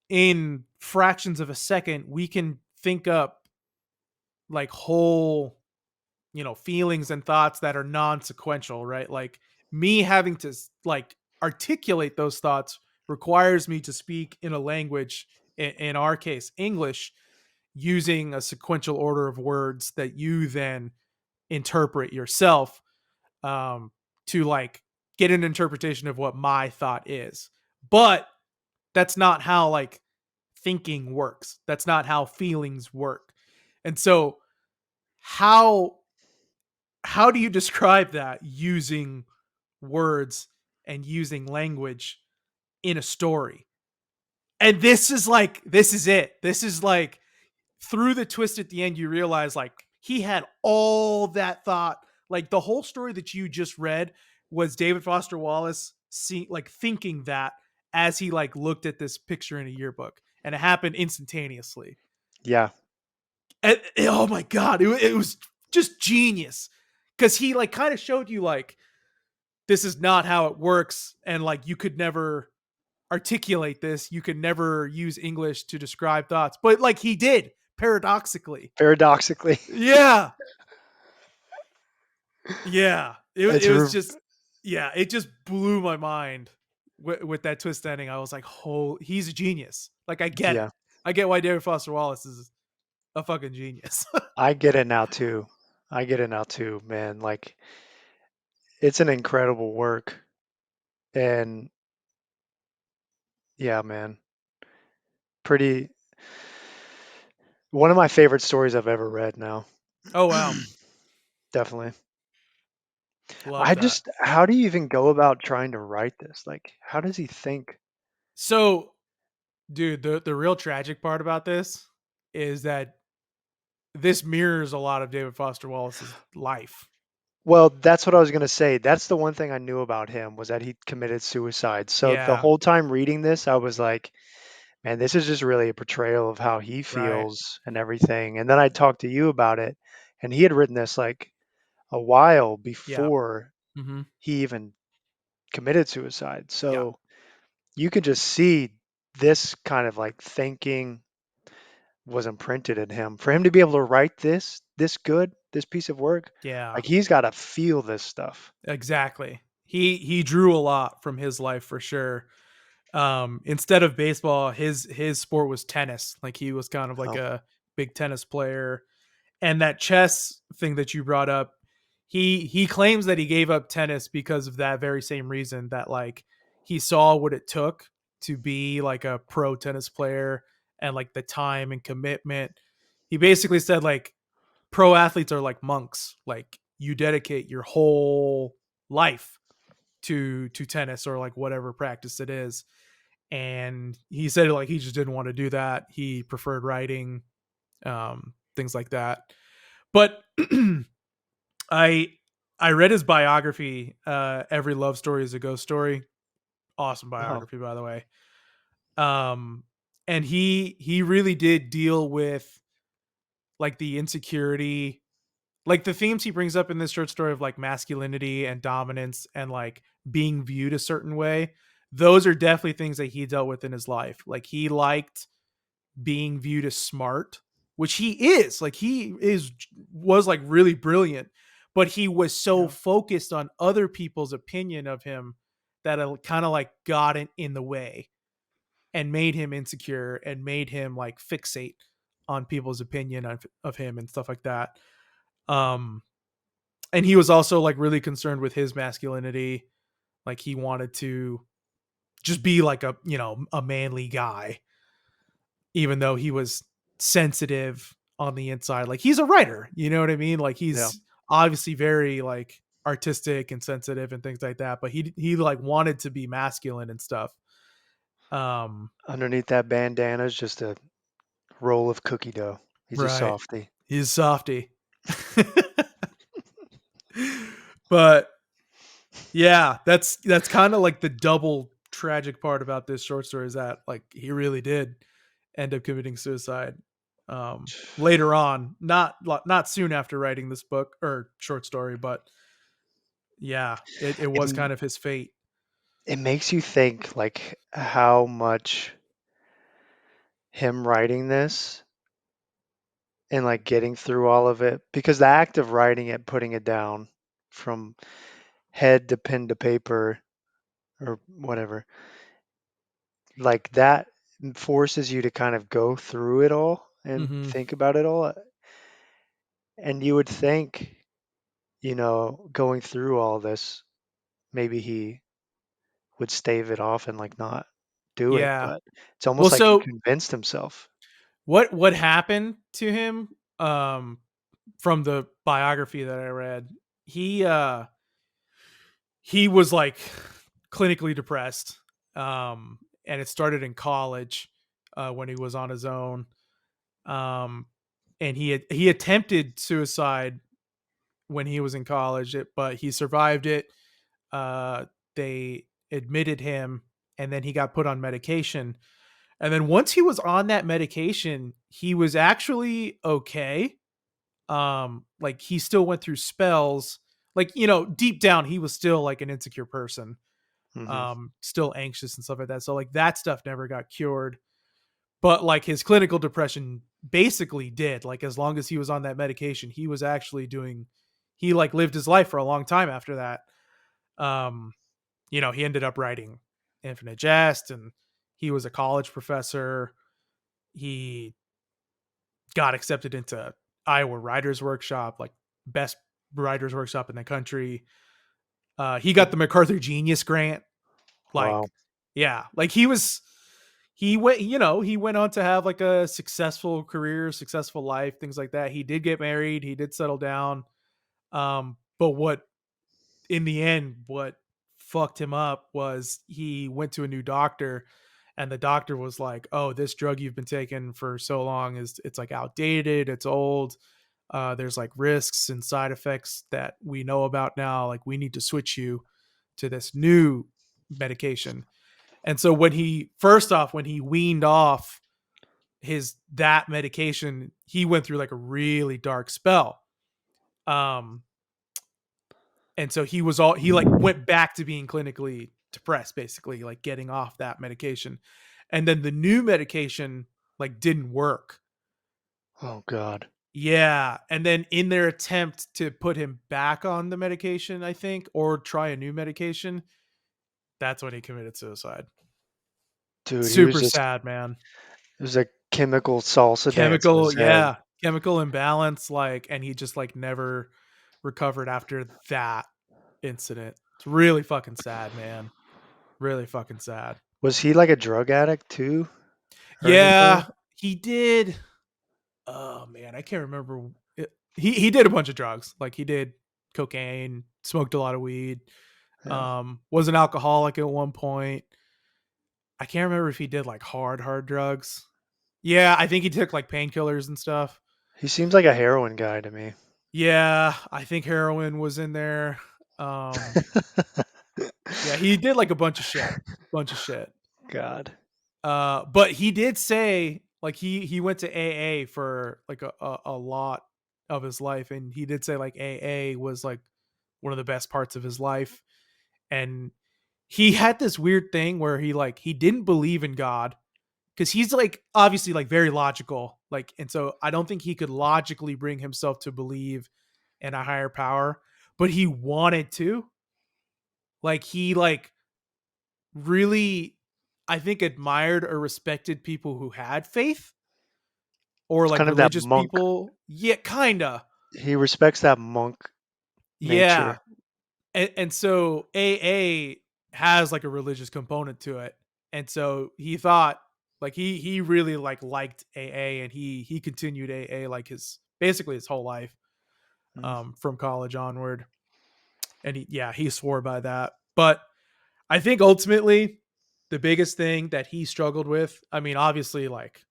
in fractions of a second we can think up like whole feelings and thoughts that are non-sequential, right? Like me having to like articulate those thoughts requires me to speak in a language, in our case English, using a sequential order of words that you then interpret yourself, um, to like get an interpretation of what my thought is. But that's not how like thinking works. That's not how feelings work. And so how how do you describe that using words and using language in a story? And this is it. This is like through the twist at the end you realize like he had all that thought, like the whole story that you just read was David Foster Wallace like thinking that as he like looked at this picture in a yearbook, and it happened instantaneously. Yeah. And oh my god, it was just genius because he like kind of showed you like this is not how it works, and like you could never articulate this, you could never use English to describe thoughts, but like he did paradoxically. Paradoxically, Yeah. Yeah. it's It was just, yeah, it just blew my mind with that twist ending. I was like, "Oh, he's a genius." Like I get it. yeah. I get why David Foster Wallace is a fucking genius. I get it now too. I get it now too, man. Like it's an incredible work. And yeah, man. Pretty one of my favorite stories I've ever read now. Oh wow. Definitely. Love that. How do you even go about trying to write this? Like, how does he think? So, dude, the real tragic part about this is that this mirrors a lot of David Foster Wallace's life. Well, that's what I was going to say. That's the one thing I knew about him was that he committed suicide. So the Yeah, whole time reading this, I was like, man, this is just really a portrayal of how he right. feels and everything. And then I talked to you about it, and he had written this like a while Yeah. before Mhm. he even committed suicide. Yeah. So you could just see this kind of like thinking was imprinted in him. For him to be able to write this good, this piece of work, Yeah. like he's got to feel this stuff. Exactly. He drew a lot from his life for sure. Instead of baseball, his sport was tennis. Like he was kind of like Oh, a big tennis player. And that chess thing that you brought up, he claims that he gave up tennis because of that very same reason, that like he saw what it took to be like a pro tennis player and like the time and commitment. He basically said like pro athletes are like monks. Like you dedicate your whole life to tennis or like whatever practice it is. And he said like he just didn't want to do that. He preferred writing, things like that. But I I read his biography. Every love story is a ghost story. Awesome oh, biography, by the way. Um, and he really did deal with like the insecurity, like the themes he brings up in this short story of like masculinity and dominance and like being viewed a certain way. Those are definitely things that he dealt with in his life. Like he liked being viewed as smart, which he is. Like he is was like really brilliant, but he was so yeah, focused on other people's opinion of him that it kind of like got in the way and made him insecure and made him like fixate on people's opinion of him and stuff like that. Um and he was also like really concerned with his masculinity. Like he wanted to just be like a, a manly guy. even though he was sensitive on the inside. Like he's a writer, you know what I mean? Like Yeah. he's obviously very like artistic and sensitive and things like that, but he like wanted to be masculine and stuff. Um Underneath that bandana is just a roll of cookie dough. He's a right. softie. He's a softy. But yeah, that's kind of like the double tragic part about this short story is that like he really did end up committing suicide later on, not soon after writing this book or short story, but yeah, it was And kind of his fate. it makes you think like how much him writing this and like getting through all of it, because the act of writing it, putting it down from head to pen to paper or whatever, like that forces you to kind of go through it all and Hmm. think about it all. And you would think, going through all this, maybe he would stave it off and like not do it, Yeah. but it's Well, almost like he so convinced himself. what happened to him from the biography that I read? He uh he was like clinically depressed. And it started in college when he was on his own. Um and he attempted suicide when he was in college, but he survived it. They admitted him, and then he got put on medication. And then once he was on that medication, he was actually okay. Like he still went through spells. Like deep down, he was still like an insecure person, Hmm. still anxious and stuff like that. So like that stuff never got cured. But like his clinical depression basically did. Like as long as he was on that medication, he was actually doing. He like lived his life for a long time after that. Um, he ended up writing Infinite Jest, and he was a college professor. He got accepted into Iowa Writers Workshop, like best writers workshop in the country. He got the MacArthur Genius Grant. Wow. Like, yeah, like he went on to have like a successful career, successful life, things like that. He did get married, he did settle down. But what fucked him up was he went to a new doctor, and the doctor was like, "Oh, this drug you've been taking for so long it's like outdated, it's old. There's like risks and side effects that we know about now. Like we need to switch you to this new medication." And so when he weaned off his that medication, he went through like a really dark spell. Um, and so he like went back to being clinically depressed, basically, like getting off that medication. And then the new medication like didn't work. Oh God. Yeah. And then in their attempt to put him back on the medication, I think, or try a new medication, that's when he committed suicide. Dude, he was Super just, sad, man. it was a chemical salsa dance in Chemical, his head. yeah, chemical imbalance, like, and he just like never recovered after that incident. It's really fucking sad, man. Really fucking sad. Was he like a drug addict too or Yeah, anything? he did. Oh man, I can't remember. He did a bunch of drugs. Like he did cocaine, smoked a lot of weed. Yeah. Was an alcoholic at one point. I can't remember if he did like hard drugs. Yeah, I think he took like painkillers and stuff. He seems like a heroin guy to me. Yeah, I think heroin was in there. Um, yeah, he did like a bunch of shit. God. But he did say like he went to AA for like a lot of his life, and he did say like AA was like one of the best parts of his life. And he had this weird thing where he didn't believe in God because he's like obviously like very logical, like, and so I don't think he could logically bring himself to believe in a higher power, but he wanted to. Like he like really, I think, admired or respected people who had faith or It's like kind of that religious monk. people. Yeah, kinda. He respects that monk Yeah. nature. And so AA has like a religious component to it. And so he thought Like he really like liked AA, and he continued AA like his basically his whole life, Mm. from college onward. And he swore by that. But I think ultimately the biggest thing that he struggled with, I mean, obviously like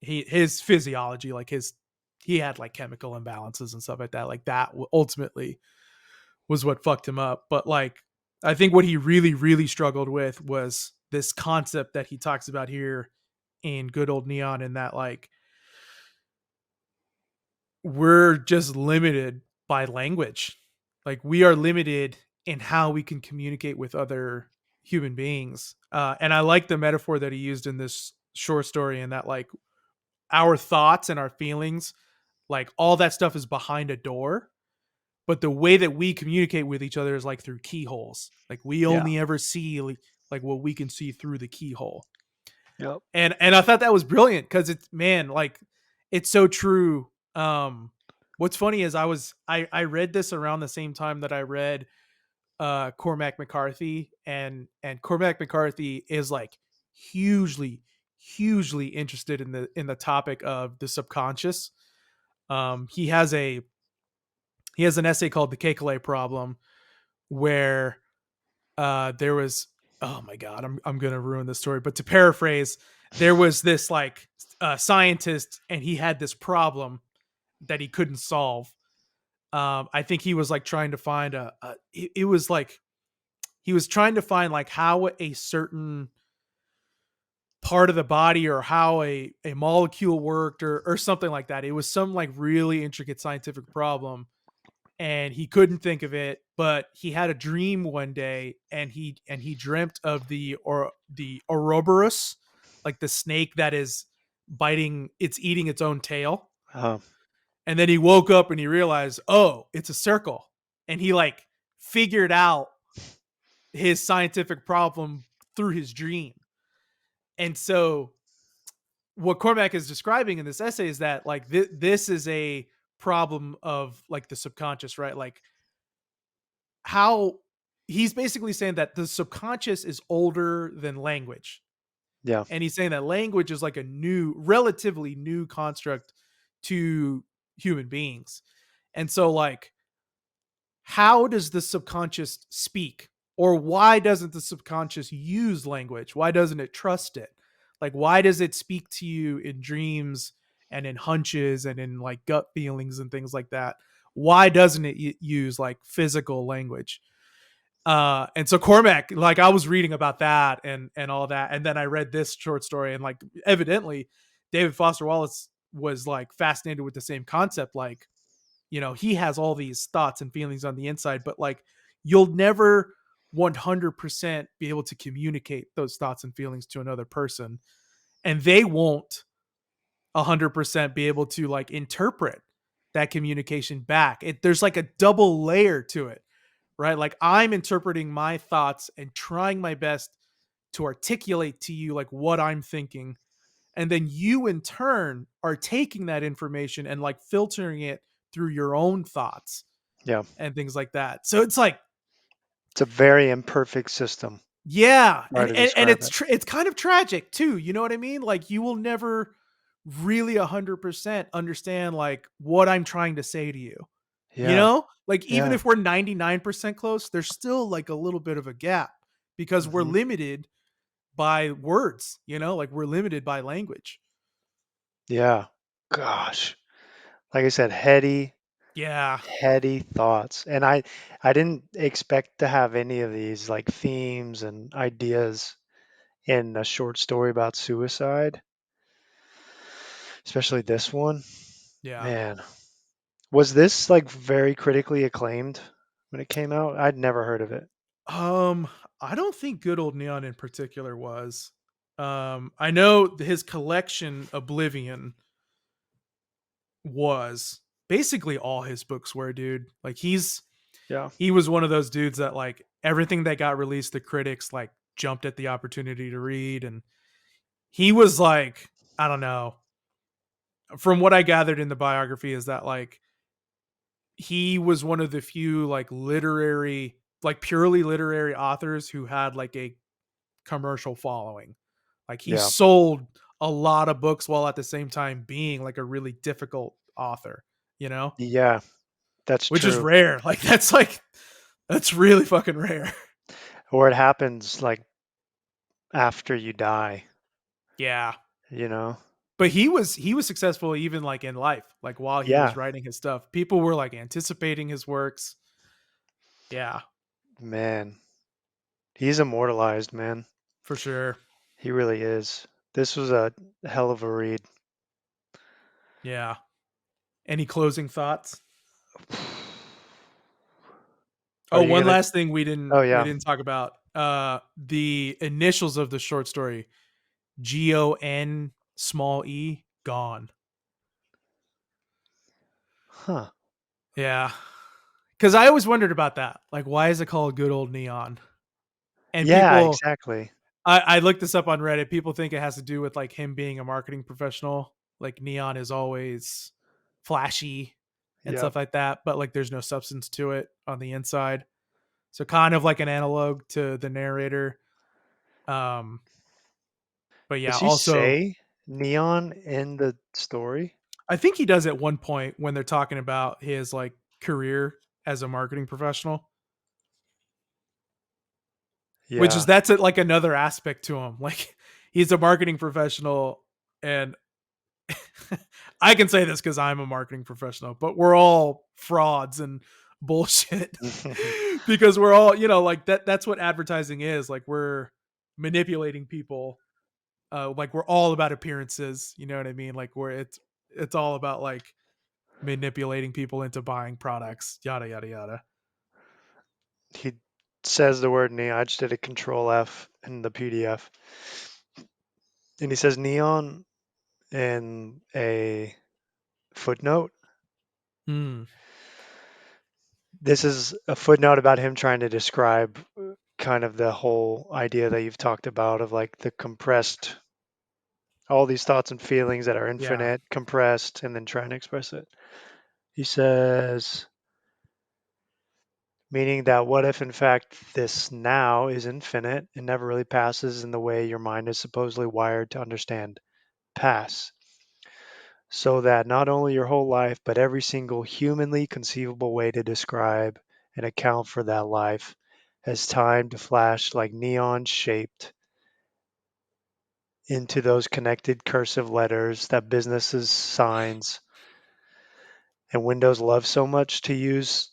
his physiology, like his he had like chemical imbalances and stuff like that. Like that ultimately was what fucked him up. But like I think what he really really struggled with was this concept that he talks about here in Good Old Neon, and that like we're just limited by language. Like we are limited in how we can communicate with other human beings. And I like the metaphor that he used in this short story, and that like our thoughts and our feelings, like all that stuff is behind a door, but the way that we communicate with each other is like through keyholes. Like we Yeah. only ever see like what we can see through the keyhole. Yep. And I thought that was brilliant because it's, man, like it's so true. What's funny is I read this around the same time that I read Cormac McCarthy, and Cormac McCarthy is like hugely hugely interested in the topic of the subconscious. He has an essay called The Kekulé Problem, where there was, oh my god, I'm gonna ruin the story, but to paraphrase, there was this like scientist, and he had this problem that he couldn't solve. I think he was like trying to find it was like he was trying to find like how a certain part of the body, or how a molecule worked, or something like that. It was some like really intricate scientific problem, and he couldn't think of it. But he had a dream one day, and he dreamt of the Ouroboros, like the snake that is it's eating its own tail. Uh, And then he woke up and he realized, oh, it's a circle. And he like figured out his scientific problem through his dream. And so what Cormac is describing in this essay is that like this is a problem of like the subconscious, right? Like how he's basically saying that the subconscious is older than language. yeah. And he's saying that language is like a relatively new construct to human beings. And so like how does the subconscious speak? Or why doesn't the subconscious use language? Why doesn't it trust it? Like, why does it speak to you in dreams and in hunches and in like gut feelings and things like that? Why doesn't it use like physical language? And so Cormac, like I was reading about that and all that, and then I read this short story, and like evidently David Foster Wallace was like fascinated with the same concept. Like, he has all these thoughts and feelings on the inside, but like you'll never 100% be able to communicate those thoughts and feelings to another person, and they won't 100% be able to like interpret that communication back. There's like a double layer to it, right? Like I'm interpreting my thoughts and trying my best to articulate to you like what I'm thinking, and then you in turn are taking that information and like filtering it through your own thoughts Yeah. and things like that. So it's like, It's a very imperfect system. yeah, Try to and describe it. it's kind of tragic too. You know what I mean? Like you will never really 100% understand like what I'm trying to say to you. Yeah. Like even Yeah. if we're 99% close, there's still like a little bit of a gap because we're Hmm. limited by words. Like we're limited by language. Yeah. Gosh. Like I said, heady, Yeah. heady thoughts. And I didn't expect to have any of these like themes and ideas in a short story about suicide, especially this one. Yeah. Man, was this like very critically acclaimed when it came out? I'd never heard of it. Um, I don't think Good Old Neon in particular was. I know his collection Oblivion was basically all his books were, dude. Like Yeah. he was one of those dudes that like everything that got released, the critics like jumped at the opportunity to read, and he was like, I don't know. From what I gathered in the biography is that like he was one of the few like purely literary authors who had like a commercial following. Like he Yeah. sold a lot of books while at the same time being like a really difficult author, you know? Yeah, that's Which is true. rare. That's really fucking rare. Or it happens like after you die, Yeah. you know? But he was successful even like in life, like while he was Yeah, writing his stuff. People were like anticipating his works. Yeah, man. He's immortalized, man. for sure. He really is. This was a hell of a read. Yeah. Any closing thoughts? Are Oh, you one gonna? last thing Oh we yeah. didn't talk about. The initials of the short story, GON small e, gone. Huh. Yeah. Cuz I always wondered about that. Like why is it called good old neon? And Yeah, people exactly. I looked this up on Reddit. People think it has to do with like him being a marketing professional. Like neon is always flashy and Yep. stuff like that, but like there's no substance to it on the inside. So kind of like an analog to the narrator. Um, but yeah, Does he also say neon in the story? I think he does at one point when they're talking about his like career as a marketing professional, which is Yeah. that's like another aspect to him. Like he's a marketing professional and I can say this because I'm a marketing professional, but we're all frauds and bullshit because we're all, like that's what advertising is. Like we're manipulating people. Like we're all about appearances. You know what I mean? Like it's all about like manipulating people into buying products, yada yada yada. He says the word neon. I just did a control F in the PDF. And he says neon in a footnote. Hmm. This is a footnote about him trying to describe kind of the whole idea that you've talked about of like the compressed, all these thoughts and feelings that are Yeah. infinite, compressed, and then trying to express it. He says, meaning that what if in fact this now is infinite and never really passes in the way your mind is supposedly wired to understand pass? So that not only your whole life, but every single humanly conceivable way to describe and account for that life has time to flash like neon shaped into those connected cursive letters that businesses, signs, and windows love so much to use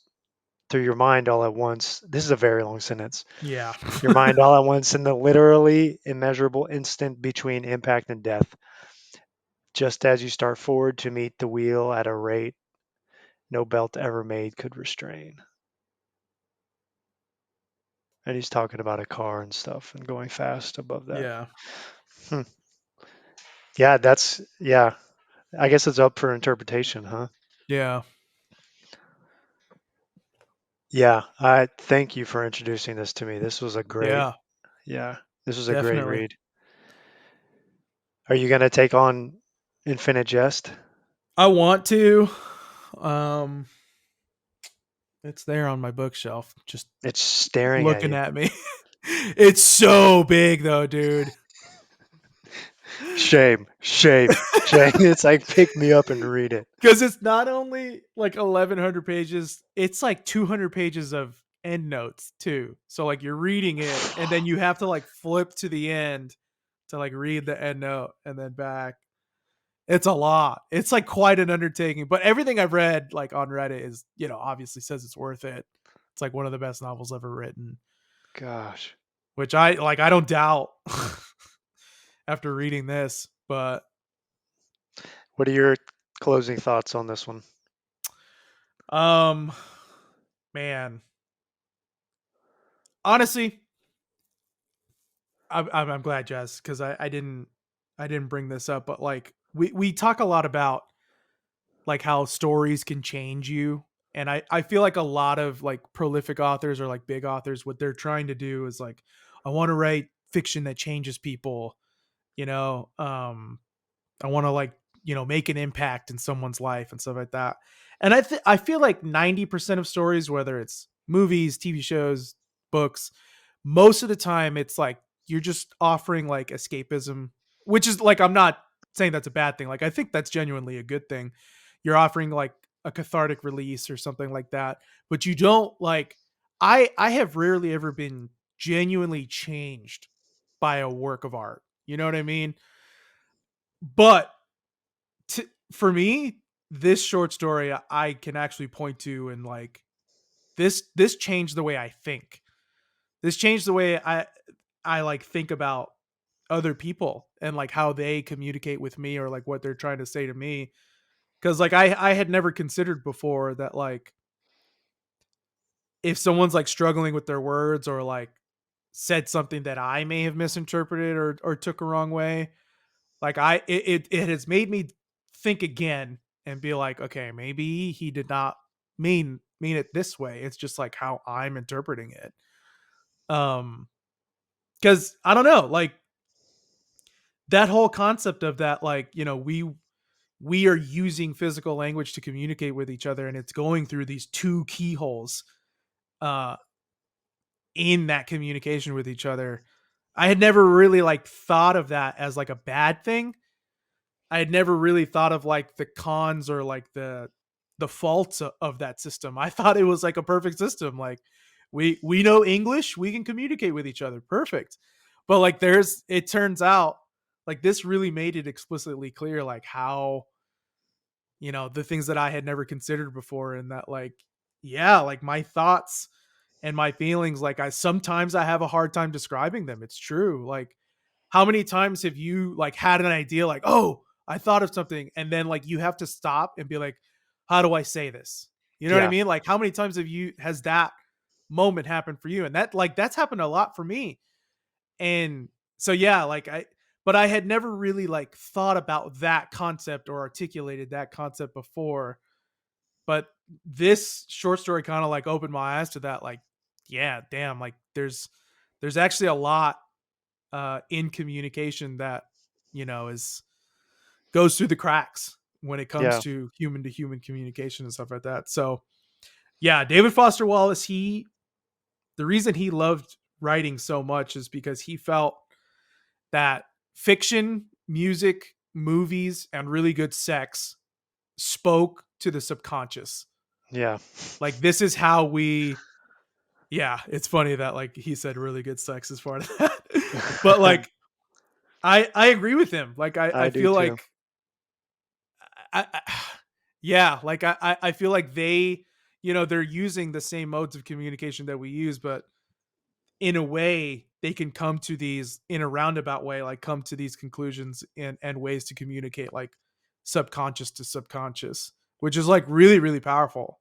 through your mind all at once. This is a very long sentence. Yeah. Your mind all at once in the literally immeasurable instant between impact and death, just as you start forward to meet the wheel at a rate no belt ever made could restrain. And he's talking about a car and stuff and going fast above that. Yeah. Hmm. Yeah, yeah. I guess it's up for interpretation, huh? Yeah. Yeah, I thank you for introducing this to me. This was a great, Yeah. yeah, this was a great Definitely. read. Are you going to take on Infinite Jest? I want to. Um, it's there on my bookshelf, just It's staring at looking you. at me. It's so big though, dude. Shame, shame, shame. It's like pick me up and read it. Because it's not only like 1,100 pages, it's like 200 pages of end notes too. So like you're reading it, and then you have to like flip to the end to like read the end note and then back. It's a lot. It's like quite an undertaking. But everything I've read like on Reddit is, obviously says it's worth it. It's like one of the best novels ever written, Gosh, which I don't doubt after reading this. But what are your closing thoughts on this one? um man, honestly, I'm glad, Jess, because I didn't bring this up, but like we talk a lot about like how stories can change you, and I feel like a lot of like prolific authors or like big authors, what they're trying to do is like, I want to write fiction that changes people, you know, I want to like make an impact in someone's life and stuff like that, and I feel like 90% of stories, whether it's movies, TV shows, books, most of the time it's like you're just offering like escapism, which is like, I'm not saying that's a bad thing. Like I think that's genuinely a good thing. You're offering like a cathartic release or something like that, but you don't like, I have rarely ever been genuinely changed by a work of art. You know what I mean? But for me, this short story I can actually point to, and like this changed the way I think. This changed the way I like think about other people and like how they communicate with me or like what they're trying to say to me. Cause like I had never considered before that like if someone's like struggling with their words or like said something that I may have misinterpreted or took a wrong way, like it has made me think again and be like, okay, maybe he did not mean it this way. It's just like how I'm interpreting it. Um, because I don't know, like that whole concept of that, like, we are using physical language to communicate with each other, and it's going through these two keyholes uh in that communication with each other. I had never really like thought of that as like a bad thing. I had never really thought of like the cons or like the faults of that system. I thought it was like a perfect system. Like we know English, we can communicate with each other. Perfect. But like there's it turns out like this really made it explicitly clear like how, the things that I had never considered before, and that like yeah, like my thoughts and my feelings, like I have a hard time describing them. It's true. Like how many times have you like had an idea like, "Oh, I thought of something," and then like you have to stop and be like, "How do I say this?" You know what I Yeah, mean? Like how many times has that moment happened for you? And that's happened a lot for me. And so yeah, like but I had never really like thought about that concept or articulated that concept before. But this short story kind of like opened my eyes to that, like, yeah, damn, like there's actually a lot in communication that, is goes through the cracks when it comes yeah. to human communication and stuff like that. So yeah, David Foster Wallace, the reason he loved writing so much is because he felt that fiction, music, movies, and really good sex spoke to the subconscious. Yeah. Like this is how we, yeah, it's funny that like he said really good sex is part of that. But like I agree with him. Like I I do feel too. like I yeah, like I feel like they're using the same modes of communication that we use, but in a way they can come to these in a roundabout way, like come to these conclusions and ways to communicate like subconscious to subconscious, which is like really, really powerful.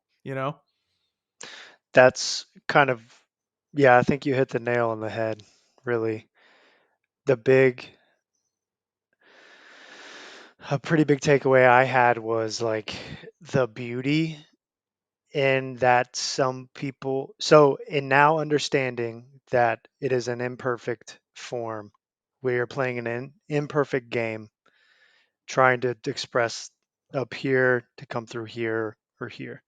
That's kind of, yeah, I think you hit the nail on the head, really. The big, a pretty big takeaway I had was like the beauty in that some people, so in now understanding that it is an imperfect form, we are playing an imperfect game, trying to express up here to come through here or here.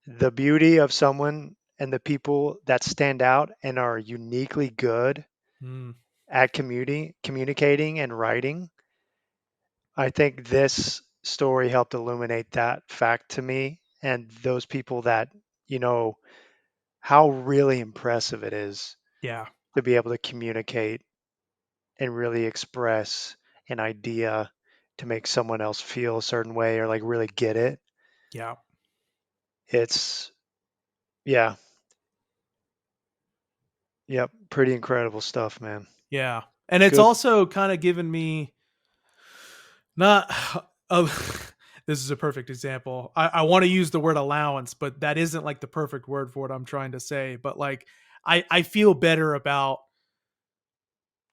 The beauty of someone and the people that stand out and are uniquely good Mm, at communicating and writing. I think this story helped illuminate that fact to me and those people that, you know, how really impressive it is yeah, to be able to communicate and really express an idea to make someone else feel a certain way or like really get it. yeah, It's, yeah, yep, pretty incredible stuff, man. yeah. And it's Good. also kind of given me not oh, this is a perfect example. I want to use the word allowance, but that isn't like the perfect word for what I'm trying to say. But like I feel better about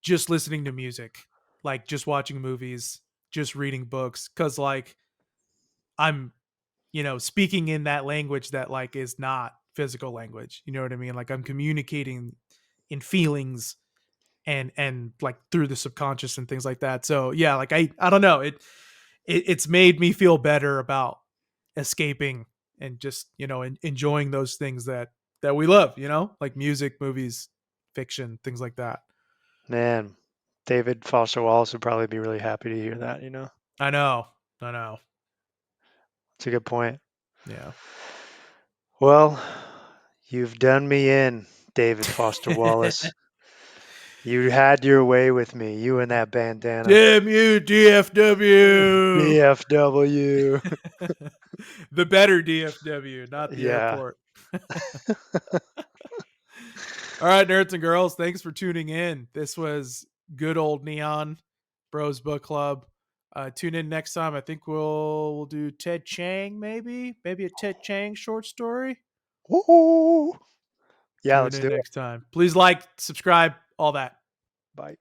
just listening to music, like just watching movies, just reading books, because like I'm, speaking in that language that like is not physical language. You know what I mean? Like I'm communicating in feelings and like through the subconscious and things like that. So yeah, like I don't know. It's made me feel better about escaping and just, enjoying those things that we love, like music, movies, fiction, things like that. Man, David Foster Wallace would probably be really happy to hear that, you know? I know. I know. It's a good point. Yeah. Well, you've done me in, David Foster Wallace. You had your way with me, you and that bandana. Damn you, DFW. BFW. The better DFW, not the Yeah. airport. All right, nerds and girls, thanks for tuning in. This was good old Neon Bros Book Club. Tune in next time. I think we'll do Ted Chiang, maybe a Ted Chiang short story. Woo! Yeah, Tune let's in do it. next time. Please like, subscribe, all that. Bye.